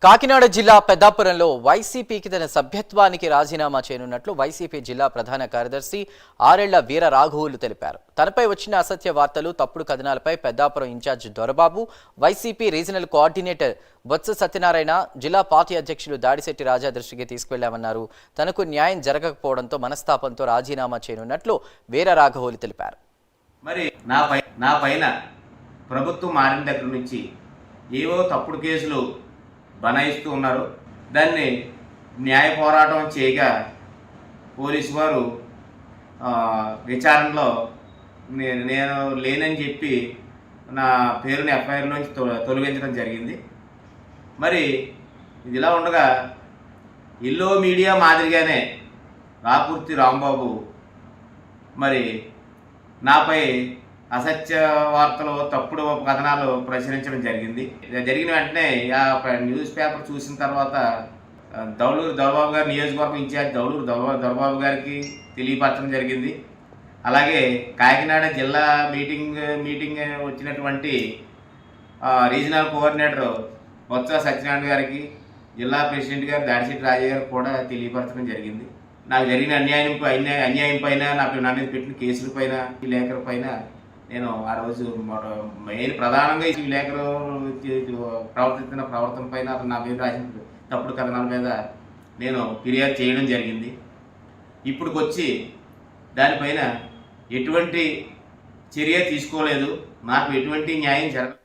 కాకినాడ జిల్లా పెద్దాపురంలో వైసీపీకి తన సభ్యత్వానికి రాజీనామా చేయనున్నట్లు వైసీపీ జిల్లా ప్రధాన కార్యదర్శి ఆరెళ్ల వీర రాఘవులు తెలిపారు. తనపై వచ్చిన అసత్య వార్తలు, తప్పుడు కథనాలపై Peddapuram in-charge Dorababu, YCP regional coordinator Botsa Satyanarayana, జిల్లా పార్టీ అధ్యక్షులు దాడిశెట్టి రాజా దృష్టికి తీసుకెళ్లామన్నారు. తనకు న్యాయం జరగకపోవడంతో మనస్తాపంతో రాజీనామా చేయనున్నట్లు వీర రాఘవులు తెలిపారు. మరి నా పైన ప్రభుత్వం మారిన దగ్గర నుంచి ఏవో తప్పుడు కేసులు బనాయిస్తూ ఉన్నారు. దాన్ని న్యాయ పోరాటం చేయగా పోలీసు వారు విచారణలో నేను లేనని చెప్పి నా పేరుని ఎఫ్ఐఆర్లోంచి తొలగించడం జరిగింది. మరి ఇదిలా ఉండగా ఎల్లో మీడియా మాదిరిగానే రాపూర్తి రాంబాబు మరి నాపై అసత్య వార్తలు, తప్పుడు కథనాలు ప్రచురించడం జరిగింది. జరిగిన వెంటనే ఆ న్యూస్ పేపర్ చూసిన తర్వాత దౌలూరు దొరబాబు గారి నియోజకవర్గం ఇన్ఛార్జ్ దౌలూరు దొరబాబు గారికి తెలియపరచడం జరిగింది. అలాగే కాకినాడ జిల్లా మీటింగ్ వచ్చినటువంటి రీజనల్ కోఆర్డినేటర్ బొత్స సత్యనారాయణ గారికి, జిల్లా ప్రెసిడెంట్ గారు దాడిశెట్టి రాజా గారికి కూడా తెలియపరచడం జరిగింది. నాకు జరిగిన అన్యాయం పైన, నాకు నా మీద పెట్టిన కేసుల పైన, ఈ లేఖల పైన నేను ఆ రోజు మెయిన్ ప్రధానంగా ఈ విలేకరు ప్రవర్తిస్తున్న ప్రవర్తన పైన, అతను నా మీద రాసిన తప్పుడు కథనాల మీద నేను ఫిర్యాదు చేయడం జరిగింది. ఇప్పుడుకొచ్చి దానిపైన ఎటువంటి చర్య తీసుకోలేదు. నాకు ఎటువంటి న్యాయం జరగలేదు.